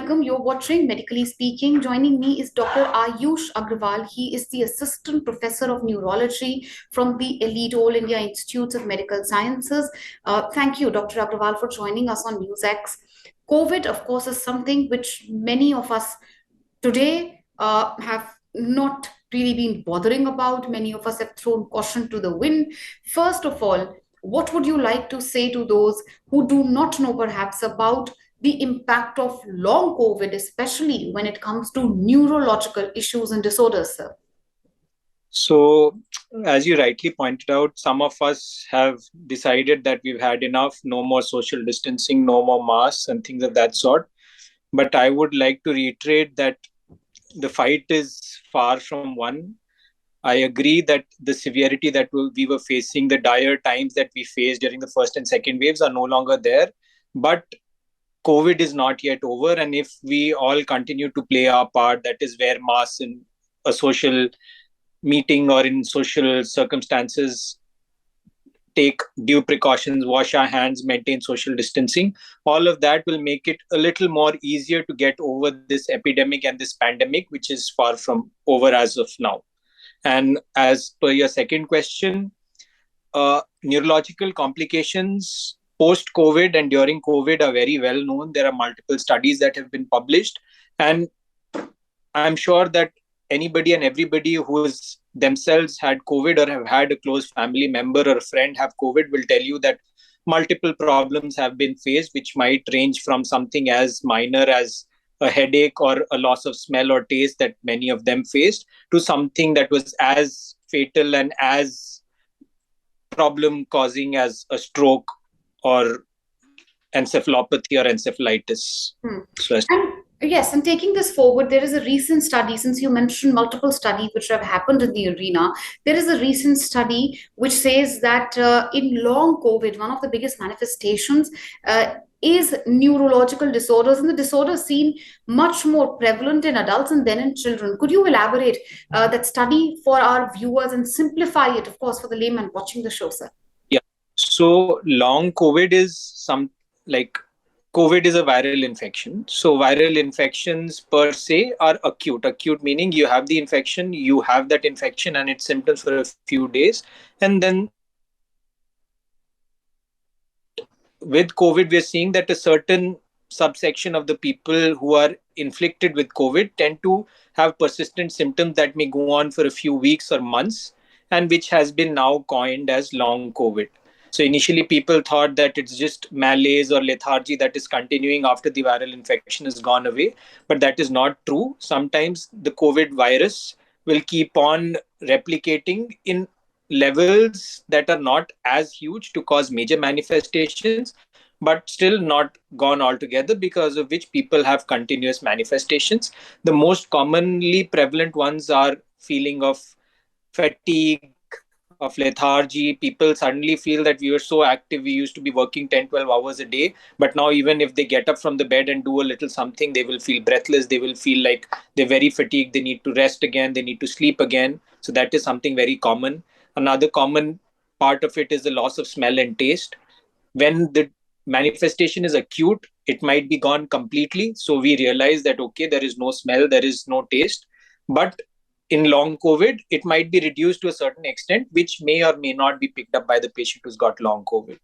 welcome. You're watching Medically Speaking. Joining me is Dr. Ayush Agrawal. He is the Assistant Professor of Neurology from the elite All India Institutes of Medical Sciences. Thank you, Dr. Agrawal, for joining us on NewsX. COVID, of course, is something which many of us today have not really been bothering about. Many of us have thrown caution to the wind. First of all, what would you like to say to those who do not know perhaps about the impact of long COVID, especially when it comes to neurological issues and disorders, sir? So, as you rightly pointed out, some of us have decided that we've had enough, no more social distancing, no more masks and things of that sort. But I would like to reiterate that the fight is far from won. I agree that the severity that we were facing, the dire times that we faced during the first and second waves are no longer there. But COVID is not yet over. And if we all continue to play our part, that is wear masks in a social meeting or in social circumstances, take due precautions, wash our hands, maintain social distancing, all of that will make it a little more easier to get over this epidemic and this pandemic, which is far from over as of now. And as per your second question, neurological complications post-COVID and during COVID are very well known. There are multiple studies that have been published. And I'm sure that anybody and everybody who has themselves had COVID or have had a close family member or a friend have COVID will tell you that multiple problems have been faced, which might range from something as minor as a headache or a loss of smell or taste that many of them faced to something that was as fatal and as problem causing as a stroke or encephalopathy or encephalitis. Yes, and taking this forward, there is a recent study, since you mentioned multiple studies which have happened in the arena, there is a recent study which says that in long COVID, one of the biggest manifestations is neurological disorders, and the disorders seem much more prevalent in adults and then in children. Could you elaborate that study for our viewers and simplify it, of course, for the layman watching the show, sir? Yeah. So long COVID is COVID is a viral infection. So viral infections per se are acute. Acute meaning you have the infection, you have that infection and its symptoms for a few days. And then with COVID, we're seeing that a certain subsection of the people who are inflicted with COVID tend to have persistent symptoms that may go on for a few weeks or months, and which has been now coined as long COVID. So initially people thought that it's just malaise or lethargy that is continuing after the viral infection has gone away. But that is not true. Sometimes the COVID virus will keep on replicating in levels that are not as huge to cause major manifestations, but still not gone altogether, because of which people have continuous manifestations. The most commonly prevalent ones are feeling of fatigue, of lethargy. People suddenly feel that we were so active, we used to be working 10, 12 hours a day, but now even if they get up from the bed and do a little something, they will feel breathless, they will feel like they're very fatigued, they need to rest again, they need to sleep again. So that is something very common. Another common part of it is the loss of smell and taste. When the manifestation is acute, it might be gone completely, so we realize that okay, there is no smell, there is no taste. But in long COVID, it might be reduced to a certain extent, which may or may not be picked up by the patient who's got long COVID. Right.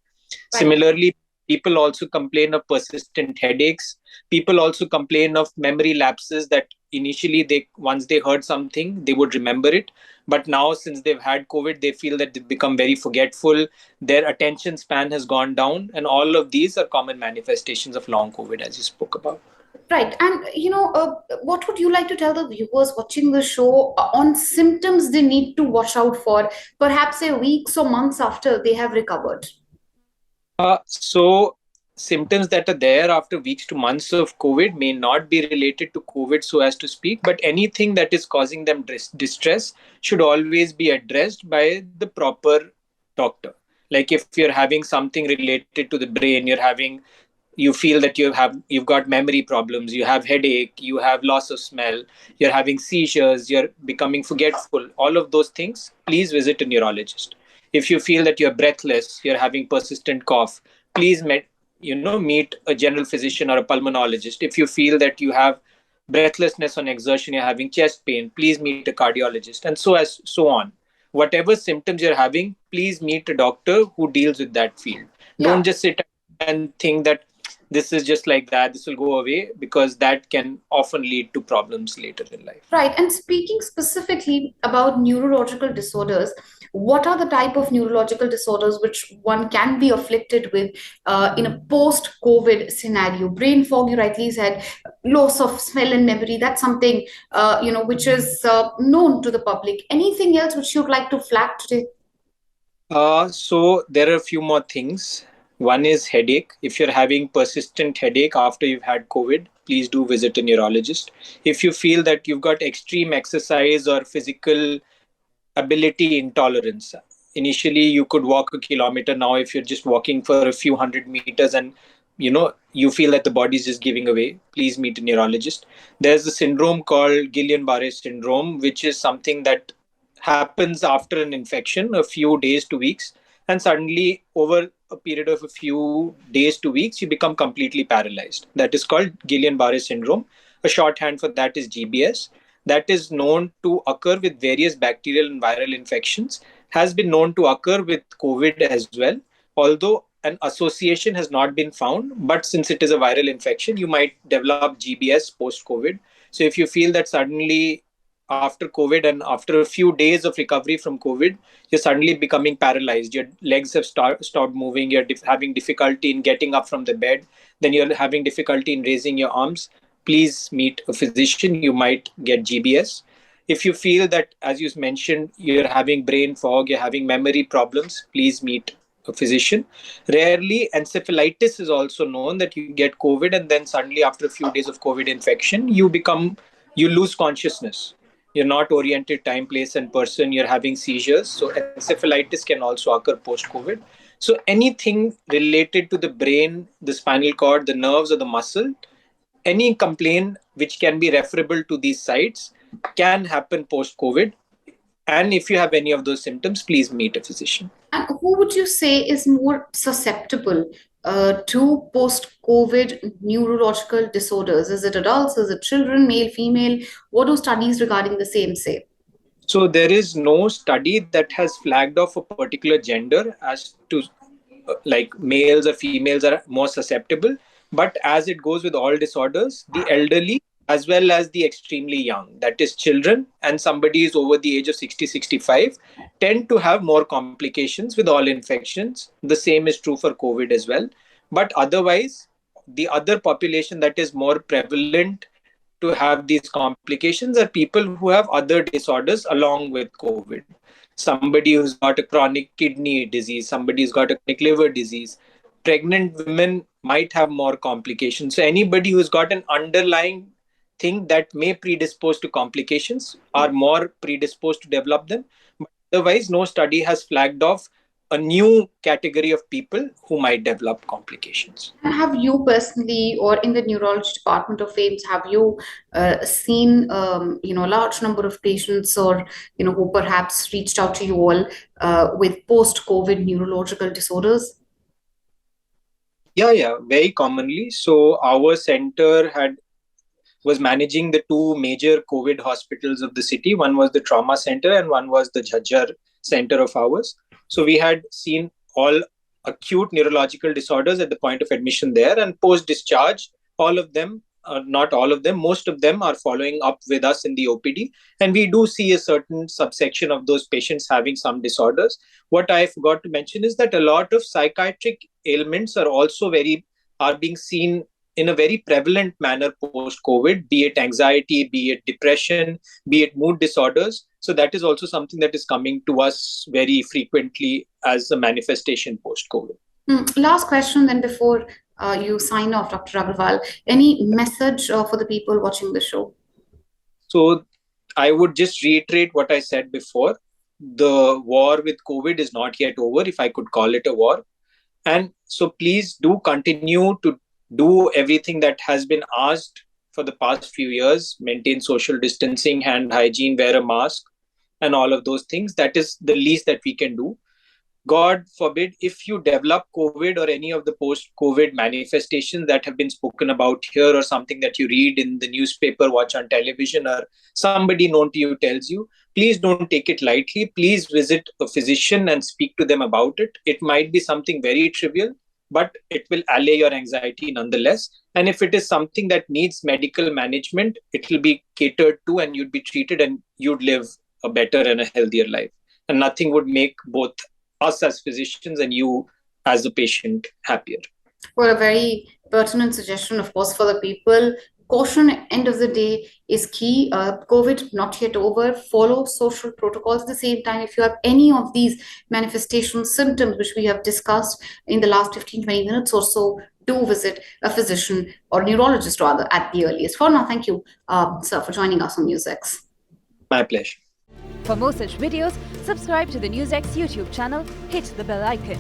Similarly, people also complain of persistent headaches. People also complain of memory lapses, that initially once they heard something, they would remember it. But now, since they've had COVID, they feel that they've become very forgetful. Their attention span has gone down. And all of these are common manifestations of long COVID, as you spoke about. Right. And, what would you like to tell the viewers watching the show on symptoms they need to watch out for, perhaps weeks or months after they have recovered? So symptoms that are there after weeks to months of COVID may not be related to COVID, so as to speak, but anything that is causing them distress should always be addressed by the proper doctor. Like if you're having something related to the brain, you feel that you've got memory problems, you have headache, you have loss of smell, you're having seizures, you're becoming forgetful, all of those things, please visit a neurologist. If you feel that you're breathless, you're having persistent cough, please meet a general physician or a pulmonologist. If you feel that you have breathlessness on exertion, you're having chest pain, please meet a cardiologist, and so on. Whatever symptoms you're having, please meet a doctor who deals with that field. Yeah. Don't just sit and think that this is just like that, this will go away, because that can often lead to problems later in life. Right. And speaking specifically about neurological disorders, what are the type of neurological disorders which one can be afflicted with in a post-COVID scenario? Brain fog, you rightly said, loss of smell and memory. That's something which is known to the public. Anything else which you'd like to flag today? So there are a few more things. One is headache. If you're having persistent headache after you've had COVID, please do visit a neurologist. If you feel that you've got extreme exercise or physical ability intolerance, initially you could walk a kilometer. Now if you're just walking for a few hundred meters and you feel that the body's just giving away, please meet a neurologist. There's a syndrome called Guillain-Barre syndrome, which is something that happens after an infection a few days to weeks, and suddenly over a period of a few days to weeks you become completely paralyzed. That is called Guillain-Barre syndrome. A shorthand for that is GBS. That is known to occur with various bacterial and viral infections, has been known to occur with COVID as well, although an association has not been found. But since it is a viral infection, you might develop GBS post COVID. So if you feel that suddenly after COVID and after a few days of recovery from COVID, you're suddenly becoming paralyzed, your legs have stopped moving, you're having difficulty in getting up from the bed, then you're having difficulty in raising your arms, please meet a physician. You might get GBS. If you feel that, as you mentioned, you're having brain fog, you're having memory problems, please meet a physician. Rarely, encephalitis is also known, that you get COVID and then suddenly after a few days of COVID infection, you lose consciousness. You're not oriented time, place, and person. You're having seizures. So encephalitis can also occur post COVID. So anything related to the brain, the spinal cord, the nerves, or the muscle, any complaint which can be referable to these sites can happen post COVID. And if you have any of those symptoms, please meet a physician. And who would you say is more susceptible to post-COVID neurological disorders? Is it adults? Is it children, male, female? What do studies regarding the same say? So there is no study that has flagged off a particular gender as to like males or females are more susceptible. But as it goes with all disorders, the elderly as well as the extremely young, that is children and somebody is over the age of 60, 65, tend to have more complications with all infections. The same is true for COVID as well. But otherwise, the other population that is more prevalent to have these complications are people who have other disorders along with COVID. Somebody who's got a chronic kidney disease, somebody who's got a chronic liver disease. Pregnant women might have more complications. So anybody who's got an underlying thing that may predispose to complications are more predisposed to develop them. But otherwise, no study has flagged off a new category of people who might develop complications. And have you personally, or in the neurology department of AIMS, have you seen, a large number of patients, or who perhaps reached out to you all with post-COVID neurological disorders? Yeah, very commonly. So our center was managing the two major COVID hospitals of the city. One was the trauma center and one was the Jhajjar center of ours. So we had seen all acute neurological disorders at the point of admission there, and post discharge, all of them, not all of them, most of them are following up with us in the OPD. And we do see a certain subsection of those patients having some disorders. What I forgot to mention is that a lot of psychiatric ailments are being seen in a very prevalent manner post COVID, be it anxiety, be it depression, be it mood disorders. So that is also something that is coming to us very frequently as a manifestation post COVID. Last question, then, before you sign off, Dr. Agarwal. Any message for the people watching the show? So I would just reiterate what I said before. The war with COVID is not yet over, if I could call it a war. And so please do continue to do everything that has been asked for the past few years. Maintain social distancing, hand hygiene, wear a mask, and all of those things. That is the least that we can do. God forbid, if you develop COVID or any of the post-COVID manifestations that have been spoken about here, or something that you read in the newspaper, watch on television, or somebody known to you tells you, please don't take it lightly. Please visit a physician and speak to them about it. It might be something very trivial, but it will allay your anxiety nonetheless. And if it is something that needs medical management, it will be catered to and you'd be treated and you'd live a better and a healthier life. And nothing would make both us as physicians and you as the patient happier. Well, a very pertinent suggestion, of course, for the people. Caution, end of the day, is key. COVID not yet over. Follow social protocols. At the same time, if you have any of these manifestations, symptoms, which we have discussed in the last 15-20 minutes or so, do visit a physician or neurologist rather at the earliest. For now, thank you, sir, for joining us on NewsX. My pleasure. For more such videos, subscribe to the NewsX YouTube channel, hit the bell icon.